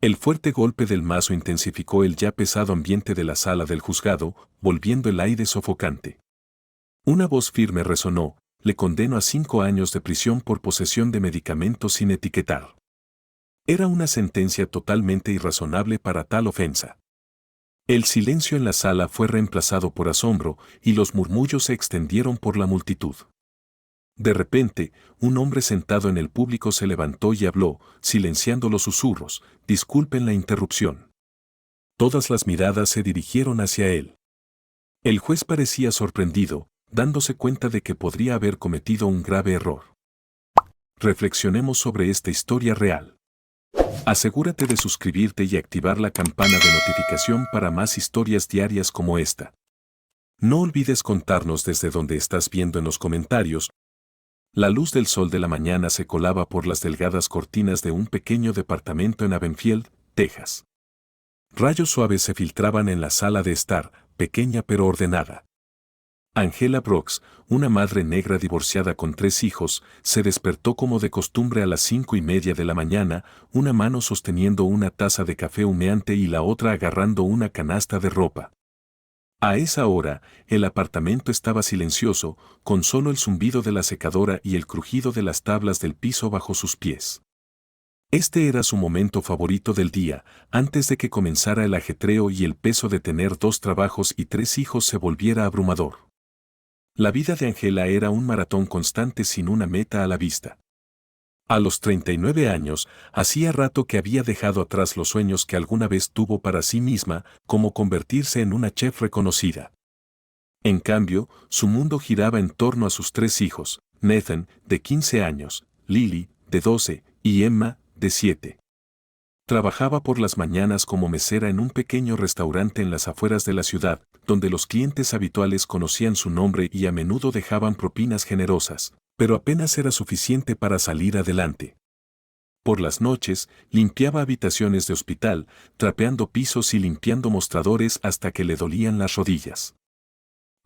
El fuerte golpe del mazo intensificó el ya pesado ambiente de la sala del juzgado, volviendo el aire sofocante. Una voz firme resonó: le condeno a 5 años de prisión por posesión de medicamentos sin etiquetar. Era una sentencia totalmente irrazonable para tal ofensa. El silencio en la sala fue reemplazado por asombro y los murmullos se extendieron por la multitud. De repente, un hombre sentado en el público se levantó y habló, silenciando los susurros: disculpen la interrupción. Todas las miradas se dirigieron hacia él. El juez parecía sorprendido, dándose cuenta de que podría haber cometido un grave error. Reflexionemos sobre esta historia real. Asegúrate de suscribirte y activar la campana de notificación para más historias diarias como esta. No olvides contarnos desde donde estás viendo en los comentarios. La luz del sol de la mañana se colaba por las delgadas cortinas de un pequeño departamento en Havenfield, Texas. Rayos suaves se filtraban en la sala de estar, pequeña pero ordenada. Angela Brooks, una madre negra divorciada con 3 hijos, se despertó como de costumbre a las 5:30 de la mañana, una mano sosteniendo una taza de café humeante y la otra agarrando una canasta de ropa. A esa hora, el apartamento estaba silencioso, con solo el zumbido de la secadora y el crujido de las tablas del piso bajo sus pies. Este era su momento favorito del día, antes de que comenzara el ajetreo y el peso de tener 2 trabajos y 3 hijos se volviera abrumador. La vida de Angela era un maratón constante sin una meta a la vista. A los 39 años, hacía rato que había dejado atrás los sueños que alguna vez tuvo para sí misma, como convertirse en una chef reconocida. En cambio, su mundo giraba en torno a sus 3 hijos: Nathan, de 15 años, Lily, de 12, y Emma, de 7. Trabajaba por las mañanas como mesera en un pequeño restaurante en las afueras de la ciudad, donde los clientes habituales conocían su nombre y a menudo dejaban propinas generosas, pero apenas era suficiente para salir adelante. Por las noches, limpiaba habitaciones de hospital, trapeando pisos y limpiando mostradores hasta que le dolían las rodillas.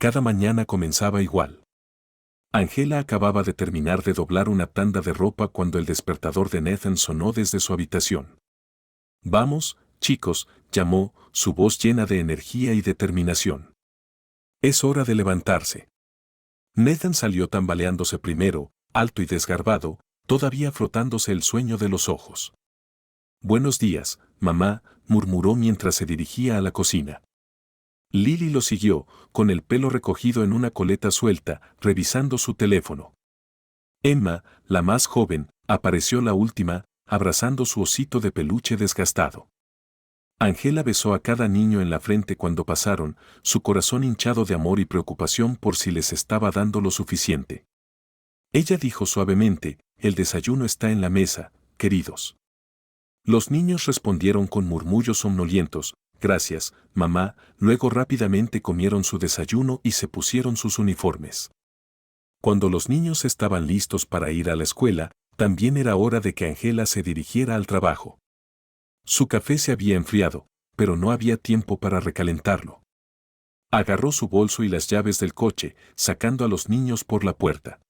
Cada mañana comenzaba igual. Angela acababa de terminar de doblar una tanda de ropa cuando el despertador de Nathan sonó desde su habitación. «Vamos, chicos», llamó, su voz llena de energía y determinación. «Es hora de levantarse». Nathan salió tambaleándose primero, alto y desgarbado, todavía frotándose el sueño de los ojos. «Buenos días, mamá», murmuró mientras se dirigía a la cocina. Lily lo siguió, con el pelo recogido en una coleta suelta, revisando su teléfono. Emma, la más joven, apareció la última, abrazando su osito de peluche desgastado. Angela besó a cada niño en la frente cuando pasaron, su corazón hinchado de amor y preocupación por si les estaba dando lo suficiente. Ella dijo suavemente: «El desayuno está en la mesa, queridos». Los niños respondieron con murmullos somnolientos: «Gracias, mamá». Luego rápidamente comieron su desayuno y se pusieron sus uniformes. Cuando los niños estaban listos para ir a la escuela, también era hora de que Angela se dirigiera al trabajo. Su café se había enfriado, pero no había tiempo para recalentarlo. Agarró su bolso y las llaves del coche, sacando a los niños por la puerta.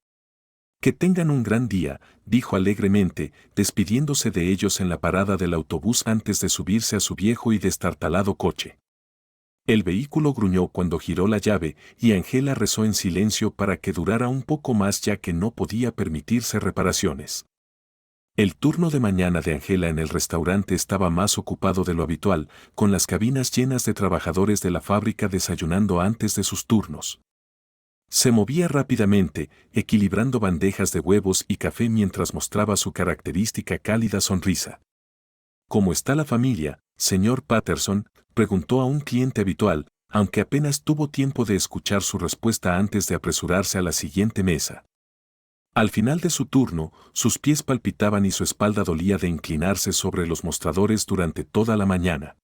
«Que tengan un gran día», dijo alegremente, despidiéndose de ellos en la parada del autobús antes de subirse a su viejo y destartalado coche. El vehículo gruñó cuando giró la llave y Angela rezó en silencio para que durara un poco más, ya que no podía permitirse reparaciones. El turno de mañana de Angela en el restaurante estaba más ocupado de lo habitual, con las cabinas llenas de trabajadores de la fábrica desayunando antes de sus turnos. Se movía rápidamente, equilibrando bandejas de huevos y café mientras mostraba su característica cálida sonrisa. «¿Cómo está la familia, señor Patterson?», preguntó a un cliente habitual, aunque apenas tuvo tiempo de escuchar su respuesta antes de apresurarse a la siguiente mesa. Al final de su turno, sus pies palpitaban y su espalda dolía de inclinarse sobre los mostradores durante toda la mañana.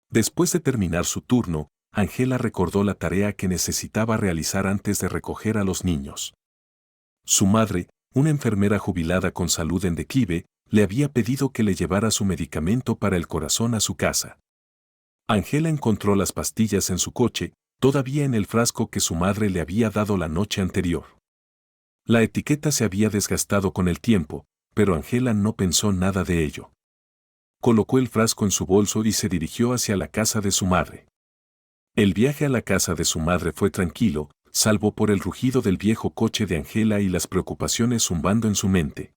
Después de terminar su turno, Angela recordó la tarea que necesitaba realizar antes de recoger a los niños. Su madre, una enfermera jubilada con salud en declive, le había pedido que le llevara su medicamento para el corazón a su casa. Angela encontró las pastillas en su coche, todavía en el frasco que su madre le había dado la noche anterior. La etiqueta se había desgastado con el tiempo, pero Angela no pensó nada de ello. colocó el frasco en su bolso y se dirigió hacia la casa de su madre. El viaje a la casa de su madre fue tranquilo, salvo por el rugido del viejo coche de Angela y las preocupaciones zumbando en su mente.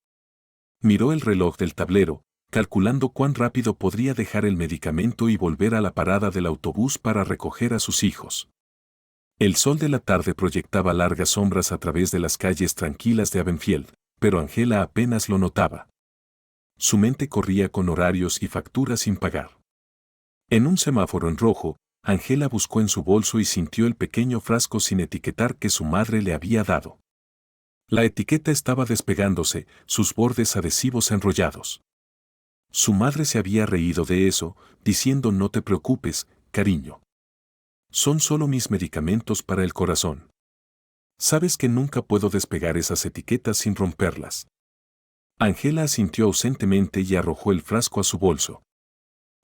Miró el reloj del tablero, calculando cuán rápido podría dejar el medicamento y volver a la parada del autobús para recoger a sus hijos. El sol de la tarde proyectaba largas sombras a través de las calles tranquilas de Havenfield, pero Angela apenas lo notaba. Su mente corría con horarios y facturas sin pagar. En un semáforo en rojo, Angela buscó en su bolso y sintió el pequeño frasco sin etiquetar que su madre le había dado. La etiqueta estaba despegándose, sus bordes adhesivos enrollados. Su madre se había reído de eso, diciendo: no te preocupes, cariño. Son solo mis medicamentos para el corazón. Sabes que nunca puedo despegar esas etiquetas sin romperlas. Angela asintió ausentemente y arrojó el frasco a su bolso.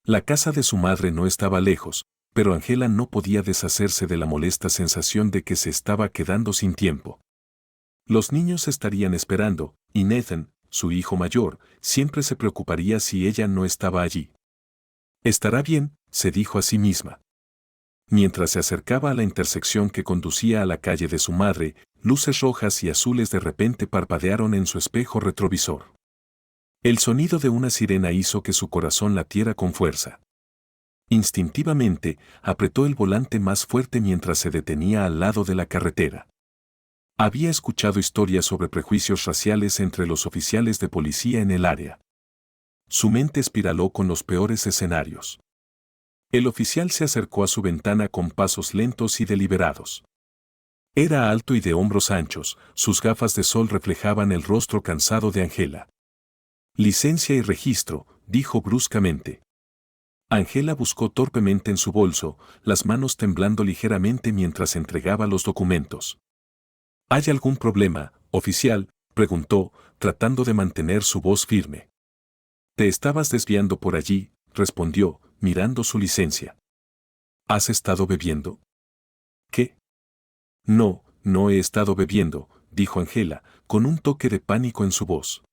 La casa de su madre no estaba lejos, pero Angela no podía deshacerse de la molesta sensación de que se estaba quedando sin tiempo. Los niños estarían esperando, y Nathan, su hijo mayor, siempre se preocuparía si ella no estaba allí. Estará bien, se dijo a sí misma. Mientras se acercaba a la intersección que conducía a la calle de su madre, luces rojas y azules de repente parpadearon en su espejo retrovisor. El sonido de una sirena hizo que su corazón latiera con fuerza. Instintivamente, apretó el volante más fuerte mientras se detenía al lado de la carretera. Había escuchado historias sobre prejuicios raciales entre los oficiales de policía en el área. Su mente espiraló con los peores escenarios. El oficial se acercó a su ventana con pasos lentos y deliberados. Era alto y de hombros anchos, sus gafas de sol reflejaban el rostro cansado de Angela. Licencia y registro, dijo bruscamente. Angela buscó torpemente en su bolso, las manos temblando ligeramente mientras entregaba los documentos. ¿Hay algún problema, oficial?, preguntó, tratando de mantener su voz firme. Te estabas desviando por allí, respondió, mirando su licencia. ¿Has estado bebiendo? ¿Qué? No, no he estado bebiendo, dijo Angela, con un toque de pánico en su voz.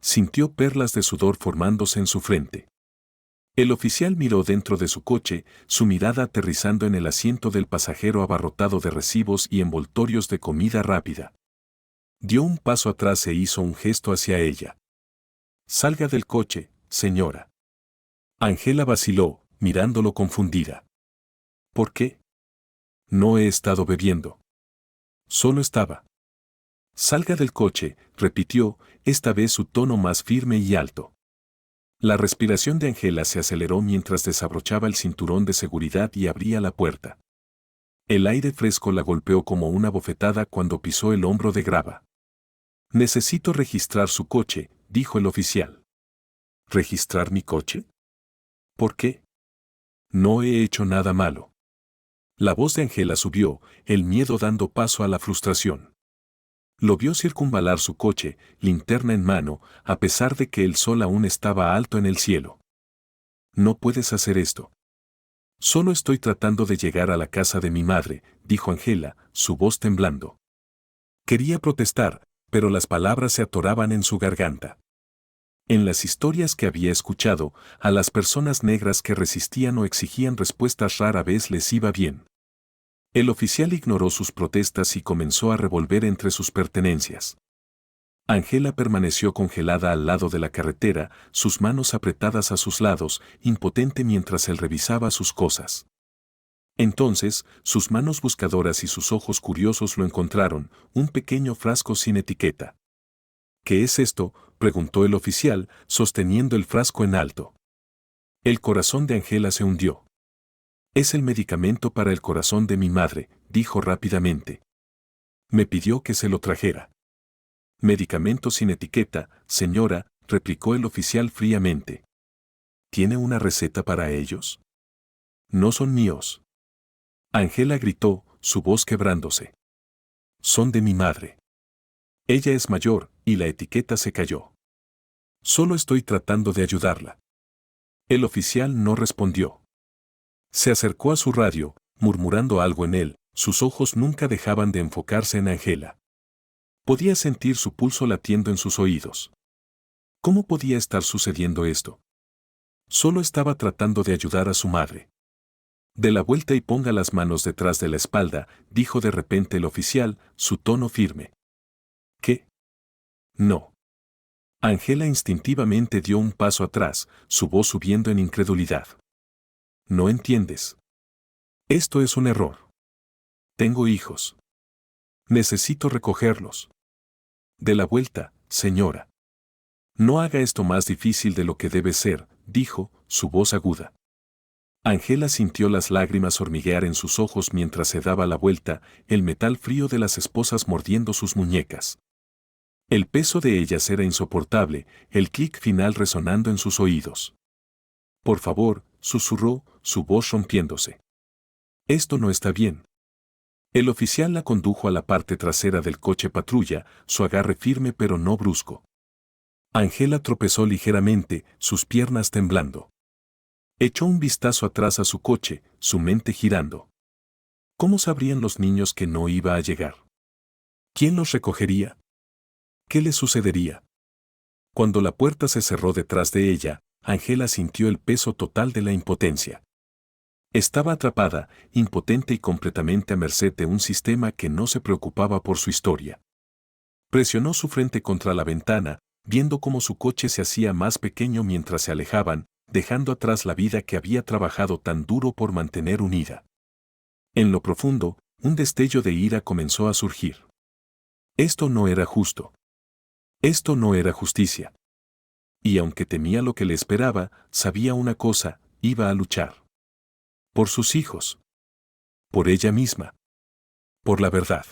Sintió perlas de sudor formándose en su frente. El oficial miró dentro de su coche, su mirada aterrizando en el asiento del pasajero abarrotado de recibos y envoltorios de comida rápida. Dio un paso atrás e hizo un gesto hacia ella. Salga del coche, señora. Angela vaciló, mirándolo confundida. ¿Por qué? No he estado bebiendo. Solo estaba. Salga del coche, repitió, esta vez su tono más firme y alto. La respiración de Angela se aceleró mientras desabrochaba el cinturón de seguridad y abría la puerta. El aire fresco la golpeó como una bofetada cuando pisó el hombro de grava. Necesito registrar su coche, dijo el oficial. ¿Registrar mi coche? ¿Por qué? No he hecho nada malo. La voz de Angela subió, el miedo dando paso a la frustración. Lo vio circunvalar su coche, linterna en mano, a pesar de que el sol aún estaba alto en el cielo. No puedes hacer esto. Solo estoy tratando de llegar a la casa de mi madre, dijo Angela, su voz temblando. Quería protestar, pero las palabras se atoraban en su garganta. En las historias que había escuchado, a las personas negras que resistían o exigían respuestas rara vez les iba bien. El oficial ignoró sus protestas y comenzó a revolver entre sus pertenencias. Angela permaneció congelada al lado de la carretera, sus manos apretadas a sus lados, impotente mientras él revisaba sus cosas. Entonces, sus manos buscadoras y sus ojos curiosos lo encontraron, un pequeño frasco sin etiqueta. ¿Qué es esto?, preguntó el oficial, sosteniendo el frasco en alto. El corazón de Angela se hundió. Es el medicamento para el corazón de mi madre, dijo rápidamente. Me pidió que se lo trajera. Medicamento sin etiqueta, señora, replicó el oficial fríamente. ¿Tiene una receta para ellos? No son míos. Angela gritó, su voz quebrándose. Son de mi madre. Ella es mayor, y la etiqueta se cayó. Solo estoy tratando de ayudarla. El oficial no respondió. Se acercó a su radio, murmurando algo en él, sus ojos nunca dejaban de enfocarse en Angela. Podía sentir su pulso latiendo en sus oídos. ¿Cómo podía estar sucediendo esto? Solo estaba tratando de ayudar a su madre. De la vuelta y ponga las manos detrás de la espalda, dijo de repente el oficial, su tono firme. ¿Qué? No. Ángela instintivamente dio un paso atrás, su voz subiendo en incredulidad. No entiendes. Esto es un error. Tengo hijos. Necesito recogerlos. De la vuelta, señora. No haga esto más difícil de lo que debe ser, dijo, su voz aguda. Ángela sintió las lágrimas hormiguear en sus ojos mientras se daba la vuelta, el metal frío de las esposas mordiendo sus muñecas. El peso de ellas era insoportable, el clic final resonando en sus oídos. Por favor, susurró, su voz rompiéndose. Esto no está bien. El oficial la condujo a la parte trasera del coche patrulla, su agarre firme pero no brusco. Ángela tropezó ligeramente, sus piernas temblando. Echó un vistazo atrás a su coche, su mente girando. ¿Cómo sabrían los niños que no iba a llegar? ¿Quién los recogería? ¿Qué les sucedería? Cuando la puerta se cerró detrás de ella, Ángela sintió el peso total de la impotencia. Estaba atrapada, impotente y completamente a merced de un sistema que no se preocupaba por su historia. Presionó su frente contra la ventana, viendo cómo su coche se hacía más pequeño mientras se alejaban, dejando atrás la vida que había trabajado tan duro por mantener unida. En lo profundo, un destello de ira comenzó a surgir. Esto no era justo. Esto no era justicia. Y aunque temía lo que le esperaba, sabía una cosa, iba a luchar. Por sus hijos. Por ella misma. Por la verdad.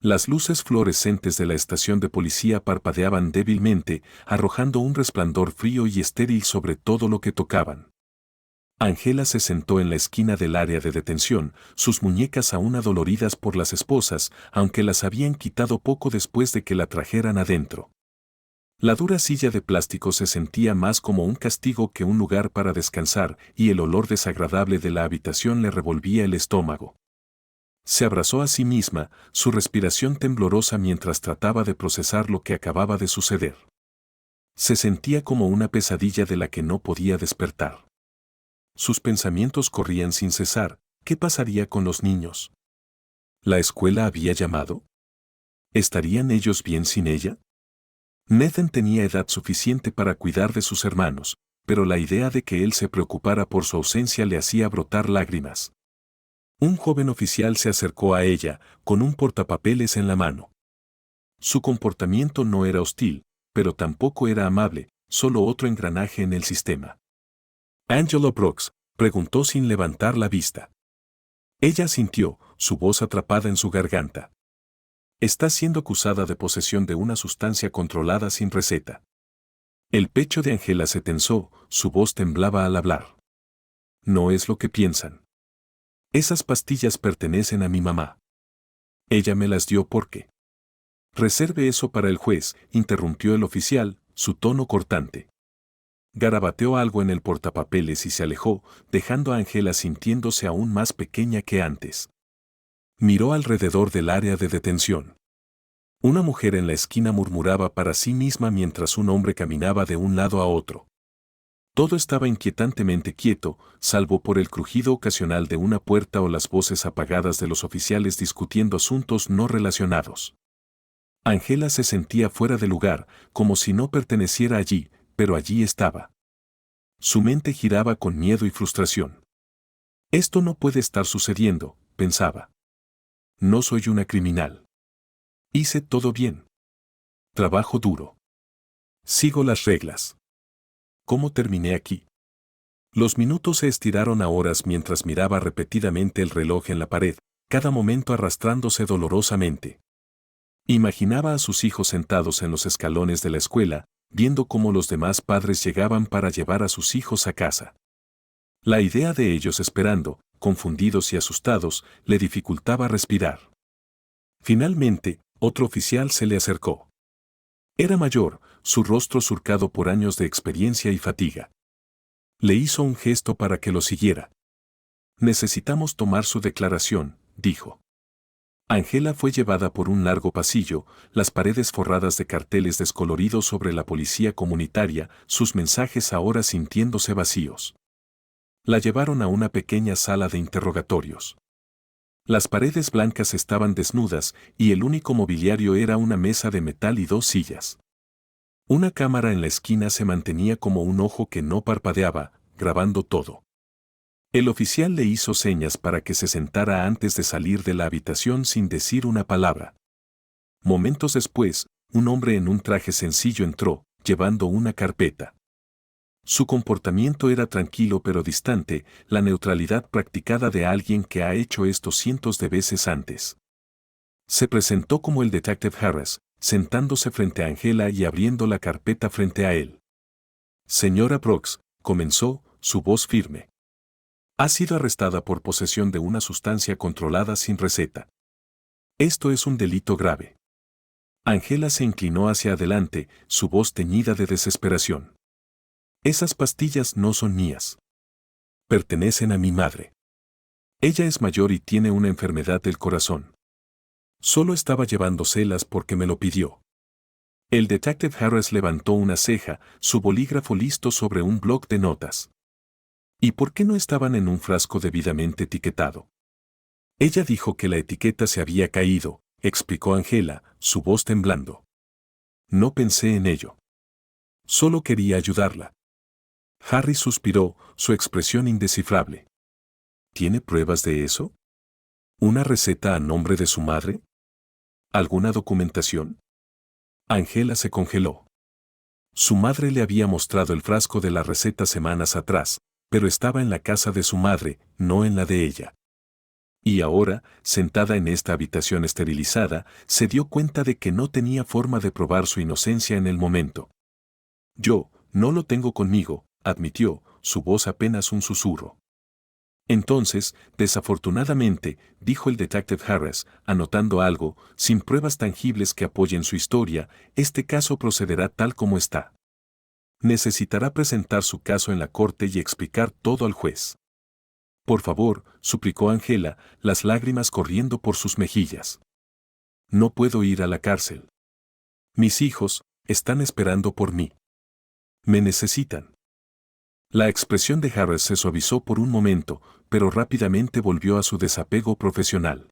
Las luces fluorescentes de la estación de policía parpadeaban débilmente, arrojando un resplandor frío y estéril sobre todo lo que tocaban. Ángela se sentó en la esquina del área de detención, sus muñecas aún adoloridas por las esposas, aunque las habían quitado poco después de que la trajeran adentro. La dura silla de plástico se sentía más como un castigo que un lugar para descansar, y el olor desagradable de la habitación le revolvía el estómago. Se abrazó a sí misma, su respiración temblorosa mientras trataba de procesar lo que acababa de suceder. Se sentía como una pesadilla de la que no podía despertar. Sus pensamientos corrían sin cesar. ¿Qué pasaría con los niños? ¿La escuela había llamado? ¿Estarían ellos bien sin ella? Nathan tenía edad suficiente para cuidar de sus hermanos, pero la idea de que él se preocupara por su ausencia le hacía brotar lágrimas. Un joven oficial se acercó a ella, con un portapapeles en la mano. Su comportamiento no era hostil, pero tampoco era amable, solo otro engranaje en el sistema. ¿Angela Brooks?, preguntó sin levantar la vista. Ella asintió, su voz atrapada en su garganta. Está siendo acusada de posesión de una sustancia controlada sin receta. El pecho de Ángela se tensó, su voz temblaba al hablar. No es lo que piensan. Esas pastillas pertenecen a mi mamá. Ella me las dio porque. Reserve eso para el juez, interrumpió el oficial, su tono cortante. Garabateó algo en el portapapeles y se alejó, dejando a Ángela sintiéndose aún más pequeña que antes. Miró alrededor del área de detención. Una mujer en la esquina murmuraba para sí misma mientras un hombre caminaba de un lado a otro. Todo estaba inquietantemente quieto, salvo por el crujido ocasional de una puerta o las voces apagadas de los oficiales discutiendo asuntos no relacionados. Ángela se sentía fuera de lugar, como si no perteneciera allí, pero allí estaba. Su mente giraba con miedo y frustración. Esto no puede estar sucediendo, pensaba. No soy una criminal. Hice todo bien. Trabajo duro. Sigo las reglas. ¿Cómo terminé aquí? Los minutos se estiraron a horas mientras miraba repetidamente el reloj en la pared, cada momento arrastrándose dolorosamente. Imaginaba a sus hijos sentados en los escalones de la escuela, viendo cómo los demás padres llegaban para llevar a sus hijos a casa. La idea de ellos esperando, confundidos y asustados, le dificultaba respirar. Finalmente, otro oficial se le acercó. Era mayor, su rostro surcado por años de experiencia y fatiga. Le hizo un gesto para que lo siguiera. Necesitamos tomar su declaración, dijo. Angela fue llevada por un largo pasillo, las paredes forradas de carteles descoloridos sobre la policía comunitaria, sus mensajes ahora sintiéndose vacíos. La llevaron a una pequeña sala de interrogatorios. Las paredes blancas estaban desnudas y el único mobiliario era una mesa de metal y 2 sillas. Una cámara en la esquina se mantenía como un ojo que no parpadeaba, grabando todo. El oficial le hizo señas para que se sentara antes de salir de la habitación sin decir una palabra. Momentos después, un hombre en un traje sencillo entró, llevando una carpeta. Su comportamiento era tranquilo pero distante, la neutralidad practicada de alguien que ha hecho esto cientos de veces antes. Se presentó como el detective Harris, sentándose frente a Angela y abriendo la carpeta frente a él. Señora Brooks, comenzó, su voz firme. Ha sido arrestada por posesión de una sustancia controlada sin receta. Esto es un delito grave. Angela se inclinó hacia adelante, su voz teñida de desesperación. Esas pastillas no son mías. Pertenecen a mi madre. Ella es mayor y tiene una enfermedad del corazón. Solo estaba llevándoselas porque me lo pidió. El detective Harris levantó una ceja, su bolígrafo listo sobre un bloc de notas. ¿Y por qué no estaban en un frasco debidamente etiquetado? Ella dijo que la etiqueta se había caído, explicó Angela, su voz temblando. No pensé en ello. Solo quería ayudarla. Harry suspiró, su expresión indescifrable. ¿Tiene pruebas de eso? ¿Una receta a nombre de su madre? ¿Alguna documentación? Angela se congeló. Su madre le había mostrado el frasco de la receta semanas atrás, pero estaba en la casa de su madre, no en la de ella. Y ahora, sentada en esta habitación esterilizada, se dio cuenta de que no tenía forma de probar su inocencia en el momento. Yo, no lo tengo conmigo, admitió, su voz apenas un susurro. Entonces, desafortunadamente, dijo el detective Harris, anotando algo, sin pruebas tangibles que apoyen su historia, este caso procederá tal como está. Necesitará presentar su caso en la corte y explicar todo al juez. Por favor, suplicó Angela, las lágrimas corriendo por sus mejillas. No puedo ir a la cárcel. Mis hijos están esperando por mí. Me necesitan. La expresión de Harris se suavizó por un momento, pero rápidamente volvió a su desapego profesional.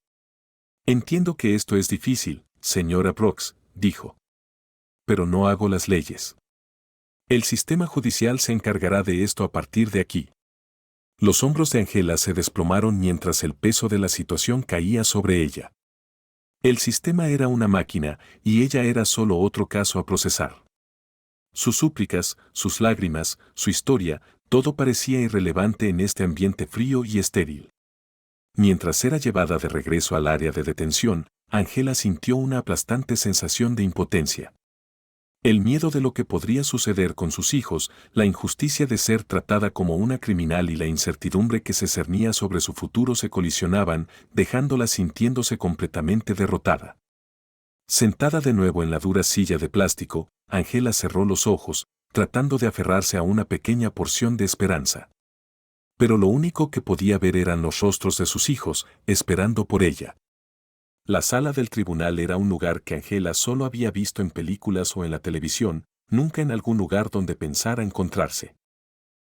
Entiendo que esto es difícil, señora Brooks, dijo. Pero no hago las leyes. El sistema judicial se encargará de esto a partir de aquí. Los hombros de Angela se desplomaron mientras el peso de la situación caía sobre ella. El sistema era una máquina y ella era solo otro caso a procesar. Sus súplicas, sus lágrimas, su historia, todo parecía irrelevante en este ambiente frío y estéril. Mientras era llevada de regreso al área de detención, Angela sintió una aplastante sensación de impotencia. El miedo de lo que podría suceder con sus hijos, la injusticia de ser tratada como una criminal y la incertidumbre que se cernía sobre su futuro se colisionaban, dejándola sintiéndose completamente derrotada. Sentada de nuevo en la dura silla de plástico, Angela cerró los ojos, tratando de aferrarse a una pequeña porción de esperanza. Pero lo único que podía ver eran los rostros de sus hijos, esperando por ella. La sala del tribunal era un lugar que Angela solo había visto en películas o en la televisión, nunca en algún lugar donde pensara encontrarse.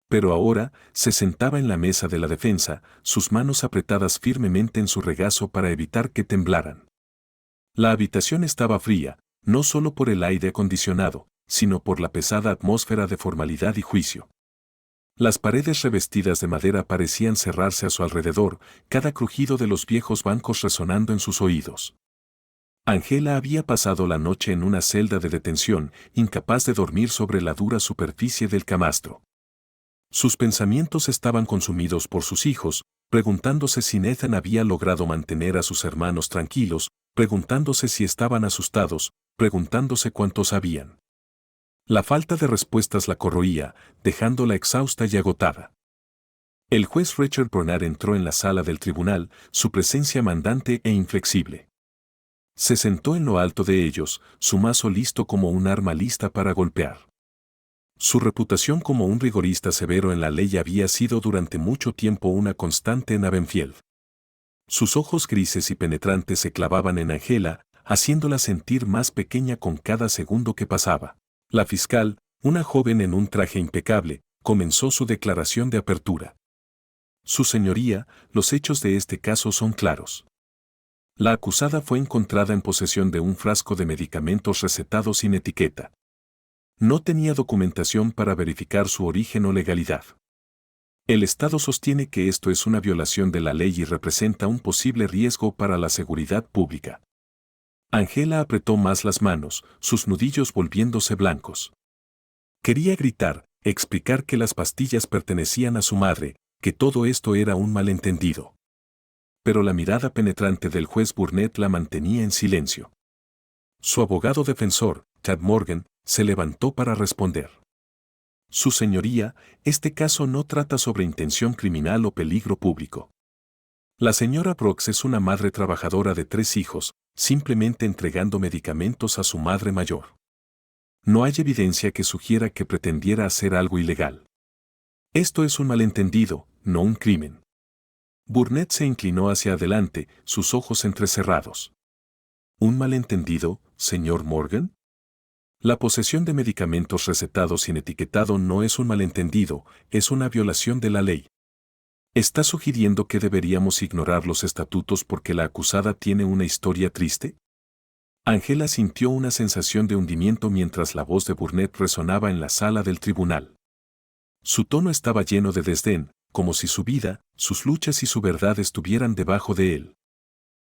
Pero ahora, se sentaba en la mesa de la defensa, sus manos apretadas firmemente en su regazo para evitar que temblaran. La habitación estaba fría, no solo por el aire acondicionado, sino por la pesada atmósfera de formalidad y juicio. Las paredes revestidas de madera parecían cerrarse a su alrededor, cada crujido de los viejos bancos resonando en sus oídos. Angela había pasado la noche en una celda de detención, incapaz de dormir sobre la dura superficie del camastro. Sus pensamientos estaban consumidos por sus hijos, preguntándose si Nathan había logrado mantener a sus hermanos tranquilos, preguntándose si estaban asustados, preguntándose cuántos sabían. La falta de respuestas la corroía, dejándola exhausta y agotada. El juez Richard Bernard entró en la sala del tribunal, su presencia mandante e inflexible. Se sentó en lo alto de ellos, su mazo listo como un arma lista para golpear. Su reputación como un rigorista severo en la ley había sido durante mucho tiempo una constante en Havenfield. Sus ojos grises y penetrantes se clavaban en Angela, haciéndola sentir más pequeña con cada segundo que pasaba. La fiscal, una joven en un traje impecable, comenzó su declaración de apertura. Su señoría, los hechos de este caso son claros. La acusada fue encontrada en posesión de un frasco de medicamentos recetados sin etiqueta. No tenía documentación para verificar su origen o legalidad. El Estado sostiene que esto es una violación de la ley y representa un posible riesgo para la seguridad pública. Angela apretó más las manos, sus nudillos volviéndose blancos. Quería gritar, explicar que las pastillas pertenecían a su madre, que todo esto era un malentendido. Pero la mirada penetrante del juez Burnett la mantenía en silencio. Su abogado defensor, Chad Morgan, se levantó para responder. Su señoría, este caso no trata sobre intención criminal o peligro público. La señora Brooks es una madre trabajadora de 3 hijos, simplemente entregando medicamentos a su madre mayor. No hay evidencia que sugiera que pretendiera hacer algo ilegal. Esto es un malentendido, no un crimen. Burnett se inclinó hacia adelante, sus ojos entrecerrados. ¿Un malentendido, señor Morgan? La posesión de medicamentos recetados sin etiquetado no es un malentendido, es una violación de la ley. ¿Está sugiriendo que deberíamos ignorar los estatutos porque la acusada tiene una historia triste? Angela sintió una sensación de hundimiento mientras la voz de Burnett resonaba en la sala del tribunal. Su tono estaba lleno de desdén, como si su vida, sus luchas y su verdad estuvieran debajo de él.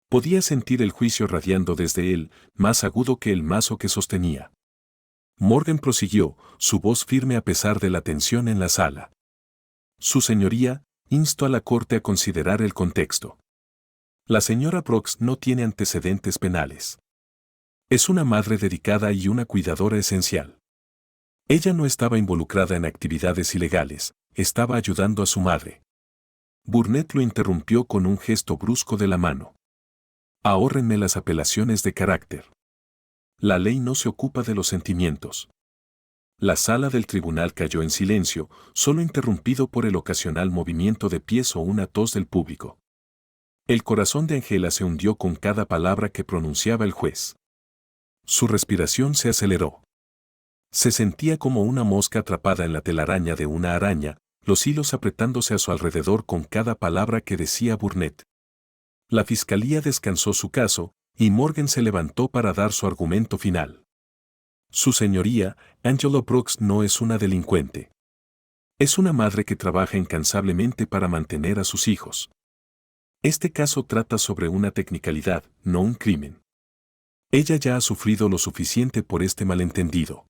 Podía sentir el juicio radiando desde él, más agudo que el mazo que sostenía. Morgan prosiguió, su voz firme a pesar de la tensión en la sala. Su señoría, insto a la corte a considerar el contexto. La señora Brooks no tiene antecedentes penales. Es una madre dedicada y una cuidadora esencial. Ella no estaba involucrada en actividades ilegales, estaba ayudando a su madre. Burnett lo interrumpió con un gesto brusco de la mano. Ahórrenme las apelaciones de carácter. La ley no se ocupa de los sentimientos. La sala del tribunal cayó en silencio, solo interrumpido por el ocasional movimiento de pies o una tos del público. El corazón de Angela se hundió con cada palabra que pronunciaba el juez. Su respiración se aceleró. Se sentía como una mosca atrapada en la telaraña de una araña, los hilos apretándose a su alrededor con cada palabra que decía Burnett. La fiscalía descansó su caso, y Morgan se levantó para dar su argumento final. Su señoría, Angela Brooks no es una delincuente. Es una madre que trabaja incansablemente para mantener a sus hijos. Este caso trata sobre una tecnicalidad, no un crimen. Ella ya ha sufrido lo suficiente por este malentendido.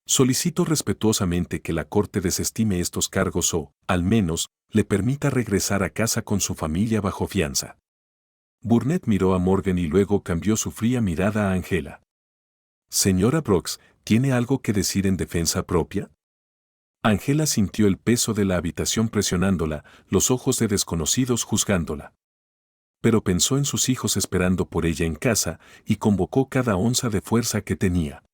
Solicito respetuosamente que la Corte desestime estos cargos o, al menos, le permita regresar a casa con su familia bajo fianza. Burnett miró a Morgan y luego cambió su fría mirada a Angela. Señora Brooks, ¿tiene algo que decir en defensa propia? Angela sintió el peso de la habitación presionándola, los ojos de desconocidos juzgándola. Pero pensó en sus hijos esperando por ella en casa y convocó cada onza de fuerza que tenía.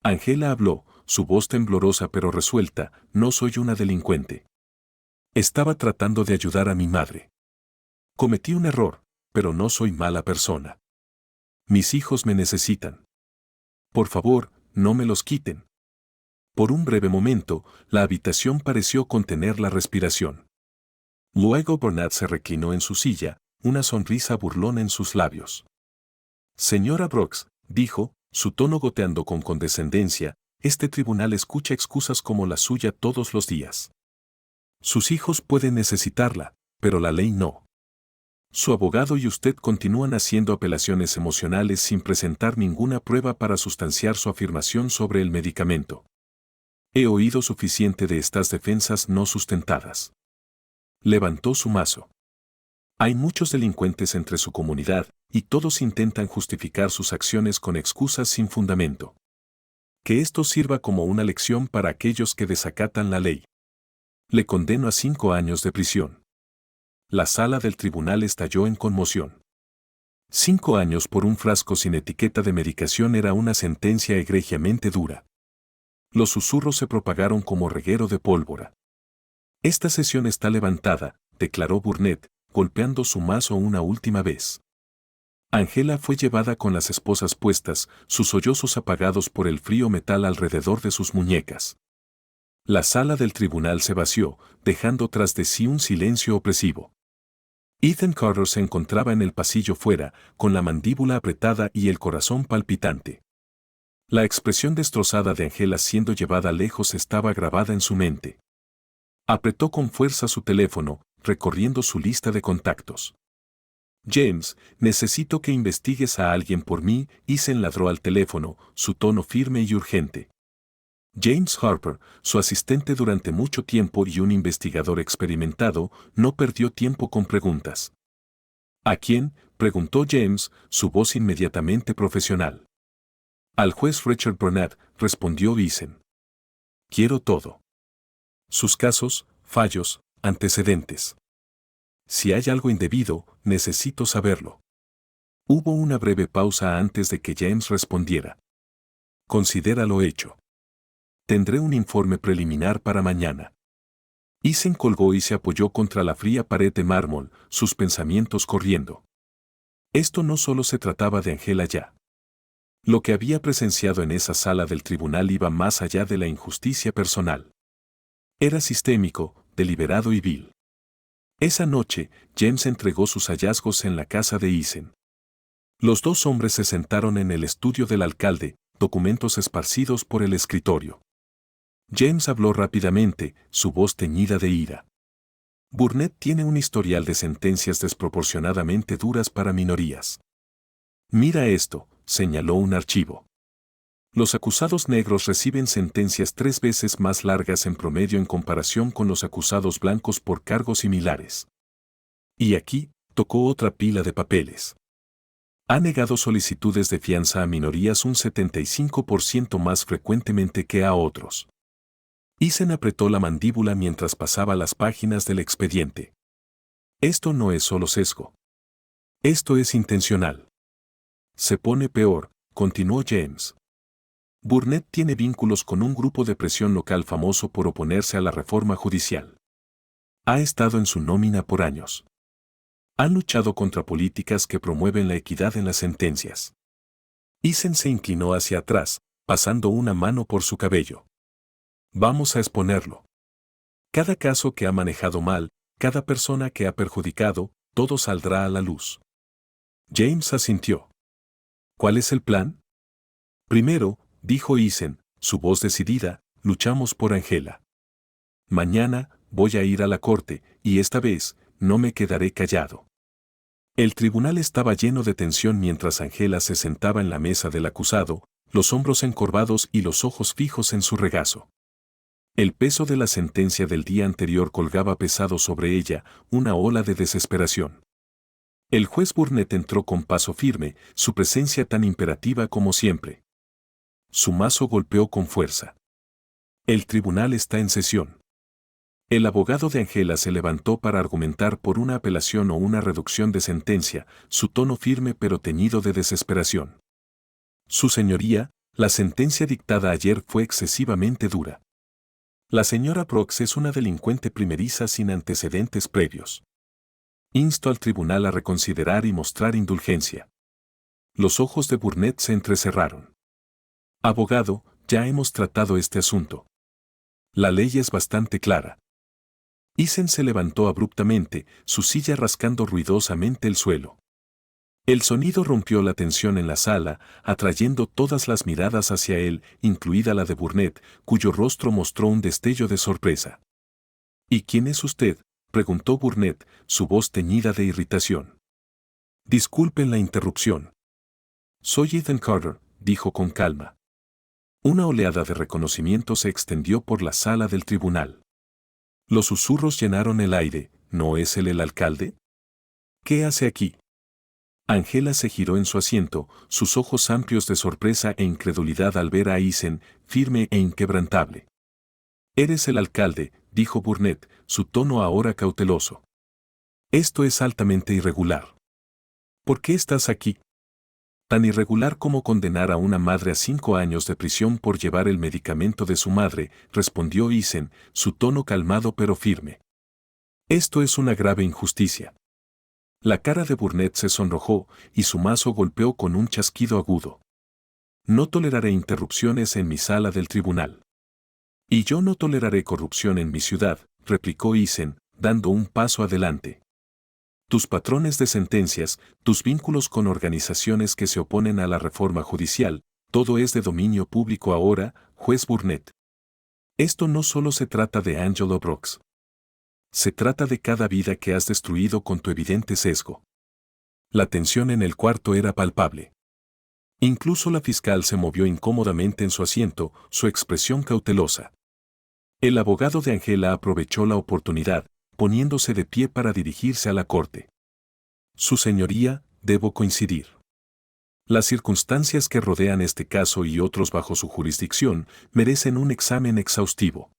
Angela habló, su voz temblorosa pero resuelta, no soy una delincuente. Estaba tratando de ayudar a mi madre. Cometí un error, pero no soy mala persona. Mis hijos me necesitan. Por favor, no me los quiten. Por un breve momento, la habitación pareció contener la respiración. Luego Burnett se reclinó en su silla, una sonrisa burlona en sus labios. Señora Brooks, dijo, su tono goteando con condescendencia, este tribunal escucha excusas como la suya todos los días. Sus hijos pueden necesitarla, pero la ley no. Su abogado y usted continúan haciendo apelaciones emocionales sin presentar ninguna prueba para sustanciar su afirmación sobre el medicamento. He oído suficiente de estas defensas no sustentadas. Levantó su mazo. Hay muchos delincuentes entre su comunidad, y todos intentan justificar sus acciones con excusas sin fundamento. Que esto sirva como una lección para aquellos que desacatan la ley. Le condeno a 5 años de prisión. La sala del tribunal estalló en conmoción. 5 años por un frasco sin etiqueta de medicación era una sentencia egregiamente dura. Los susurros se propagaron como reguero de pólvora. Esta sesión está levantada, declaró Burnett, golpeando su mazo una última vez. Angela fue llevada con las esposas puestas, sus sollozos apagados por el frío metal alrededor de sus muñecas. La sala del tribunal se vació, dejando tras de sí un silencio opresivo. Ethan Carter se encontraba en el pasillo fuera, con la mandíbula apretada y el corazón palpitante. La expresión destrozada de Angela siendo llevada lejos estaba grabada en su mente. Apretó con fuerza su teléfono, recorriendo su lista de contactos. James, necesito que investigues a alguien por mí, Ethan ladró al teléfono, su tono firme y urgente. James Harper, su asistente durante mucho tiempo y un investigador experimentado, no perdió tiempo con preguntas. ¿A quién?, preguntó James, su voz inmediatamente profesional. Al juez Richard Burnett, respondió Ethan. Quiero todo. Sus casos, fallos, antecedentes. Si hay algo indebido, necesito saberlo. Hubo una breve pausa antes de que James respondiera. Considéralo hecho. Tendré un informe preliminar para mañana. Ethan colgó y se apoyó contra la fría pared de mármol, sus pensamientos corriendo. Esto no solo se trataba de Angela ya. Lo que había presenciado en esa sala del tribunal iba más allá de la injusticia personal. Era sistémico, deliberado y vil. Esa noche, James entregó sus hallazgos en la casa de Ethan. Los dos hombres se sentaron en el estudio del alcalde, documentos esparcidos por el escritorio. James habló rápidamente, su voz teñida de ira. Burnett tiene un historial de sentencias desproporcionadamente duras para minorías. Mira esto, señaló un archivo. Los acusados negros reciben sentencias 3 veces más largas en promedio en comparación con los acusados blancos por cargos similares. Y aquí, tocó otra pila de papeles. Ha negado solicitudes de fianza a minorías un 75% más frecuentemente que a otros. Ethan apretó la mandíbula mientras pasaba las páginas del expediente. Esto no es solo sesgo. Esto es intencional. Se pone peor, continuó James. Burnett tiene vínculos con un grupo de presión local famoso por oponerse a la reforma judicial. Ha estado en su nómina por años. Han luchado contra políticas que promueven la equidad en las sentencias. Ethan se inclinó hacia atrás, pasando una mano por su cabello. Vamos a exponerlo. Cada caso que ha manejado mal, cada persona que ha perjudicado, todo saldrá a la luz. James asintió. ¿Cuál es el plan? Primero, dijo Ethan, su voz decidida, luchamos por Angela. Mañana, voy a ir a la corte, y esta vez, no me quedaré callado. El tribunal estaba lleno de tensión mientras Angela se sentaba en la mesa del acusado, los hombros encorvados y los ojos fijos en su regazo. El peso de la sentencia del día anterior colgaba pesado sobre ella, una ola de desesperación. El juez Burnett entró con paso firme, su presencia tan imperativa como siempre. Su mazo golpeó con fuerza. El tribunal está en sesión. El abogado de Angela se levantó para argumentar por una apelación o una reducción de sentencia, su tono firme pero teñido de desesperación. Su señoría, la sentencia dictada ayer fue excesivamente dura. La señora Brooks es una delincuente primeriza sin antecedentes previos. Insto al tribunal a reconsiderar y mostrar indulgencia. Los ojos de Burnett se entrecerraron. Abogado, ya hemos tratado este asunto. La ley es bastante clara. Ethan se levantó abruptamente, su silla rascando ruidosamente el suelo. El sonido rompió la tensión en la sala, atrayendo todas las miradas hacia él, incluida la de Burnett, cuyo rostro mostró un destello de sorpresa. ¿Y quién es usted?, preguntó Burnett, su voz teñida de irritación. Disculpen la interrupción. Soy Ethan Carter, dijo con calma. Una oleada de reconocimiento se extendió por la sala del tribunal. Los susurros llenaron el aire. ¿No es él el alcalde? ¿Qué hace aquí? Angela se giró en su asiento, sus ojos amplios de sorpresa e incredulidad al ver a Ethan, firme e inquebrantable. Eres el alcalde, dijo Burnett, su tono ahora cauteloso. Esto es altamente irregular. ¿Por qué estás aquí? Tan irregular como condenar a una madre a 5 años de prisión por llevar el medicamento de su madre, respondió Ethan, su tono calmado pero firme. Esto es una grave injusticia. La cara de Burnett se sonrojó y su mazo golpeó con un chasquido agudo. No toleraré interrupciones en mi sala del tribunal. Y yo no toleraré corrupción en mi ciudad, replicó Eisen, dando un paso adelante. Tus patrones de sentencias, tus vínculos con organizaciones que se oponen a la reforma judicial, todo es de dominio público ahora, juez Burnett. Esto no solo se trata de Angelo Brooks. Se trata de cada vida que has destruido con tu evidente sesgo. La tensión en el cuarto era palpable. Incluso la fiscal se movió incómodamente en su asiento, su expresión cautelosa. El abogado de Angela aprovechó la oportunidad, poniéndose de pie para dirigirse a la corte. Su señoría, debo coincidir. Las circunstancias que rodean este caso y otros bajo su jurisdicción merecen un examen exhaustivo.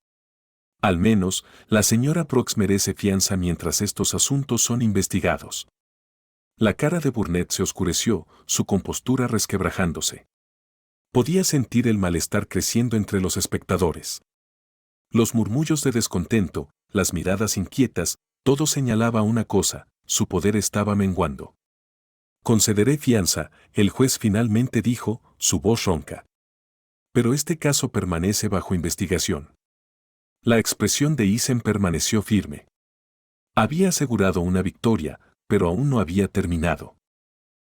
Al menos, la señora Brooks merece fianza mientras estos asuntos son investigados. La cara de Burnett se oscureció, su compostura resquebrajándose. Podía sentir el malestar creciendo entre los espectadores. Los murmullos de descontento, las miradas inquietas, todo señalaba una cosa: su poder estaba menguando. Concederé fianza, el juez finalmente dijo, su voz ronca. Pero este caso permanece bajo investigación. La expresión de Eisen permaneció firme. Había asegurado una victoria, pero aún no había terminado.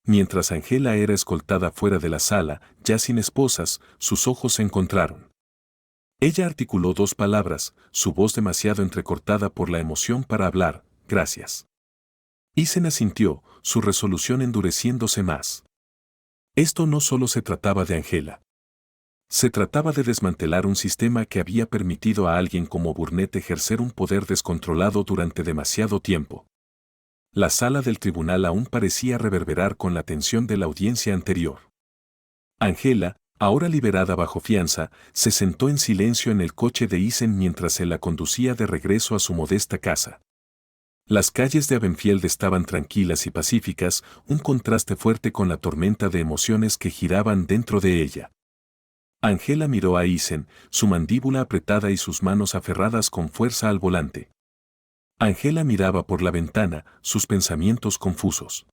Mientras Angela era escoltada fuera de la sala, ya sin esposas, sus ojos se encontraron. Ella articuló dos palabras, su voz demasiado entrecortada por la emoción para hablar: gracias. Eisen asintió, su resolución endureciéndose más. Esto no solo se trataba de Angela. Se trataba de desmantelar un sistema que había permitido a alguien como Burnett ejercer un poder descontrolado durante demasiado tiempo. La sala del tribunal aún parecía reverberar con la tensión de la audiencia anterior. Angela, ahora liberada bajo fianza, se sentó en silencio en el coche de Eisen mientras se la conducía de regreso a su modesta casa. Las calles de Havenfield estaban tranquilas y pacíficas, un contraste fuerte con la tormenta de emociones que giraban dentro de ella. Angela miró a Eisen, su mandíbula apretada y sus manos aferradas con fuerza al volante. Angela miraba por la ventana, sus pensamientos confusos.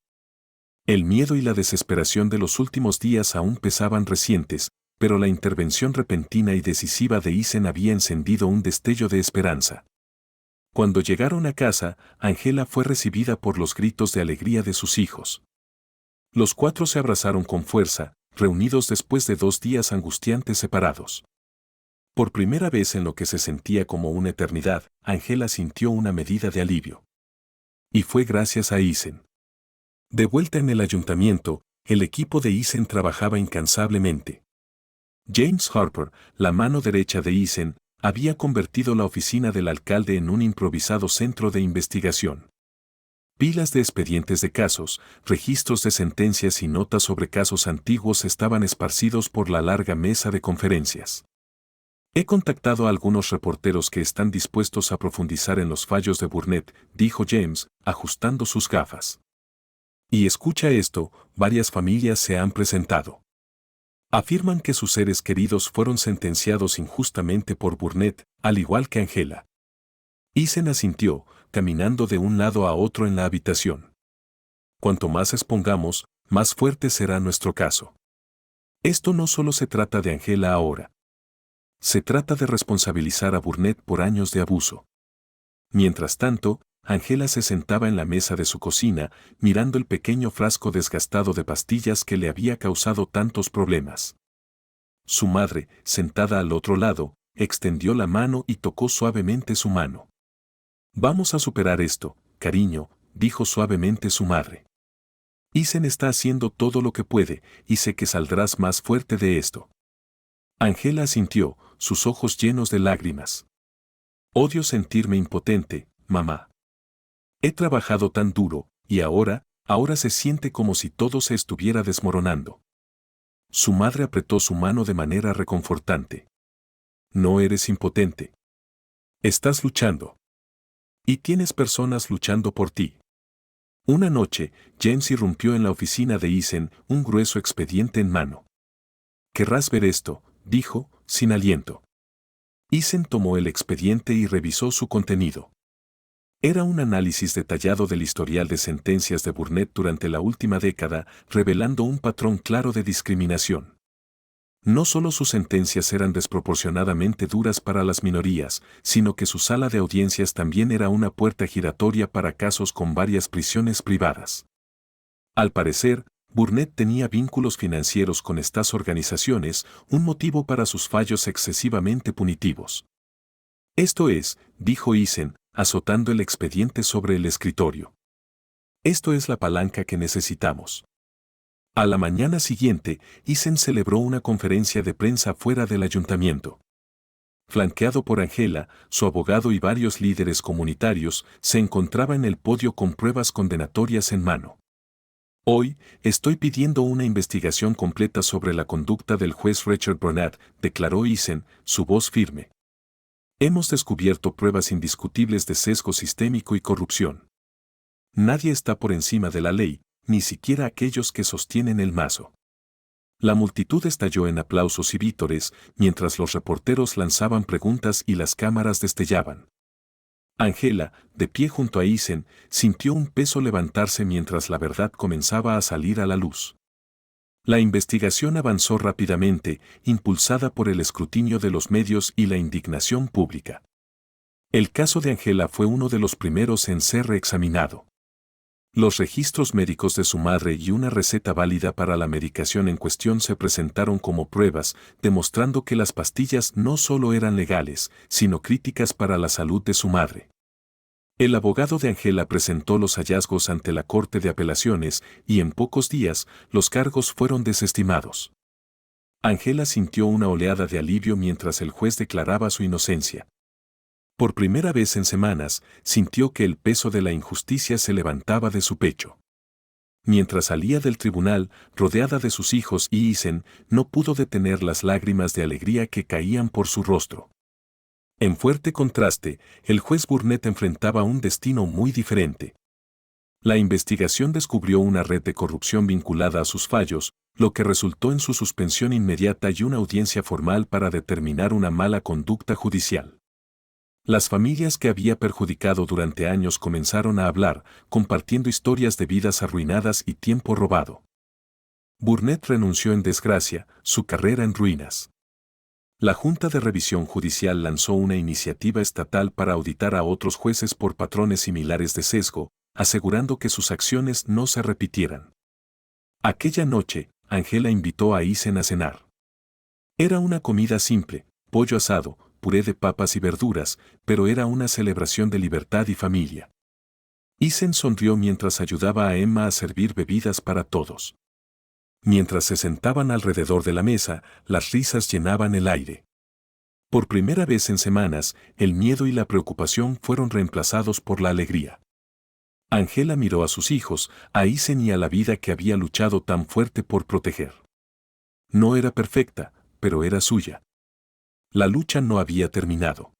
El miedo y la desesperación de los últimos días aún pesaban recientes, pero la intervención repentina y decisiva de Eisen había encendido un destello de esperanza. Cuando llegaron a casa, Angela fue recibida por los gritos de alegría de sus hijos. Los cuatro se abrazaron con fuerza, reunidos después de 2 días angustiantes separados. Por primera vez en lo que se sentía como una eternidad, Angela sintió una medida de alivio. Y fue gracias a Eisen. De vuelta en el ayuntamiento, el equipo de Eisen trabajaba incansablemente. James Harper, la mano derecha de Eisen, había convertido la oficina del alcalde en un improvisado centro de investigación. Pilas de expedientes de casos, registros de sentencias y notas sobre casos antiguos estaban esparcidos por la larga mesa de conferencias. He contactado a algunos reporteros que están dispuestos a profundizar en los fallos de Burnett, dijo James, ajustando sus gafas. Y escucha esto, varias familias se han presentado. Afirman que sus seres queridos fueron sentenciados injustamente por Burnett, al igual que Angela. Eisen asintió, caminando de un lado a otro en la habitación. Cuanto más expongamos, más fuerte será nuestro caso. Esto no solo se trata de Angela ahora. Se trata de responsabilizar a Burnett por años de abuso. Mientras tanto, Angela se sentaba en la mesa de su cocina, mirando el pequeño frasco desgastado de pastillas que le había causado tantos problemas. Su madre, sentada al otro lado, extendió la mano y tocó suavemente su mano. Vamos a superar esto, cariño, dijo suavemente su madre. Eisen está haciendo todo lo que puede, y sé que saldrás más fuerte de esto. Angela asintió, sus ojos llenos de lágrimas. Odio sentirme impotente, mamá. He trabajado tan duro, y ahora se siente como si todo se estuviera desmoronando. Su madre apretó su mano de manera reconfortante. No eres impotente. Estás luchando. Y tienes personas luchando por ti. Una noche, James irrumpió en la oficina de Eisen, un grueso expediente en mano. «Querrás ver esto», dijo, sin aliento. Eisen tomó el expediente y revisó su contenido. Era un análisis detallado del historial de sentencias de Burnett durante la última década, revelando un patrón claro de discriminación. No solo sus sentencias eran desproporcionadamente duras para las minorías, sino que su sala de audiencias también era una puerta giratoria para casos con varias prisiones privadas. Al parecer, Burnett tenía vínculos financieros con estas organizaciones, un motivo para sus fallos excesivamente punitivos. Esto es, dijo Eisen, azotando el expediente sobre el escritorio. Esto es la palanca que necesitamos. A la mañana siguiente, Eisen celebró una conferencia de prensa fuera del ayuntamiento. Flanqueado por Angela, su abogado y varios líderes comunitarios, se encontraba en el podio con pruebas condenatorias en mano. Hoy, estoy pidiendo una investigación completa sobre la conducta del juez Richard Burnett, declaró Eisen, su voz firme. Hemos descubierto pruebas indiscutibles de sesgo sistémico y corrupción. Nadie está por encima de la ley, ni siquiera aquellos que sostienen el mazo. La multitud estalló en aplausos y vítores, mientras los reporteros lanzaban preguntas y las cámaras destellaban. Angela, de pie junto a Eisen, sintió un peso levantarse mientras la verdad comenzaba a salir a la luz. La investigación avanzó rápidamente, impulsada por el escrutinio de los medios y la indignación pública. El caso de Angela fue uno de los primeros en ser reexaminado. Los registros médicos de su madre y una receta válida para la medicación en cuestión se presentaron como pruebas, demostrando que las pastillas no solo eran legales, sino críticas para la salud de su madre. El abogado de Angela presentó los hallazgos ante la Corte de Apelaciones y en pocos días los cargos fueron desestimados. Angela sintió una oleada de alivio mientras el juez declaraba su inocencia. Por primera vez en semanas, sintió que el peso de la injusticia se levantaba de su pecho. Mientras salía del tribunal, rodeada de sus hijos y Eisen, no pudo detener las lágrimas de alegría que caían por su rostro. En fuerte contraste, el juez Burnett enfrentaba un destino muy diferente. La investigación descubrió una red de corrupción vinculada a sus fallos, lo que resultó en su suspensión inmediata y una audiencia formal para determinar una mala conducta judicial. Las familias que había perjudicado durante años comenzaron a hablar, compartiendo historias de vidas arruinadas y tiempo robado. Burnett renunció en desgracia, su carrera en ruinas. La Junta de Revisión Judicial lanzó una iniciativa estatal para auditar a otros jueces por patrones similares de sesgo, asegurando que sus acciones no se repitieran. Aquella noche, Angela invitó a Eisen a cenar. Era una comida simple, pollo asado, puré de papas y verduras, pero era una celebración de libertad y familia. Eisen sonrió mientras ayudaba a Emma a servir bebidas para todos. Mientras se sentaban alrededor de la mesa, las risas llenaban el aire. Por primera vez en semanas, el miedo y la preocupación fueron reemplazados por la alegría. Angela miró a sus hijos, a Eisen y a la vida que había luchado tan fuerte por proteger. No era perfecta, pero era suya. La lucha no había terminado.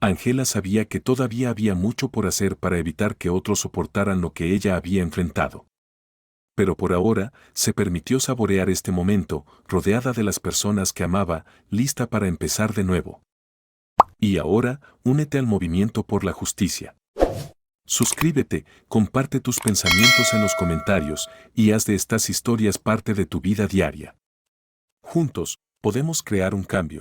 Angela sabía que todavía había mucho por hacer para evitar que otros soportaran lo que ella había enfrentado. Pero por ahora, se permitió saborear este momento, rodeada de las personas que amaba, lista para empezar de nuevo. Y ahora, únete al movimiento por la justicia. Suscríbete, comparte tus pensamientos en los comentarios y haz de estas historias parte de tu vida diaria. Juntos, podemos crear un cambio.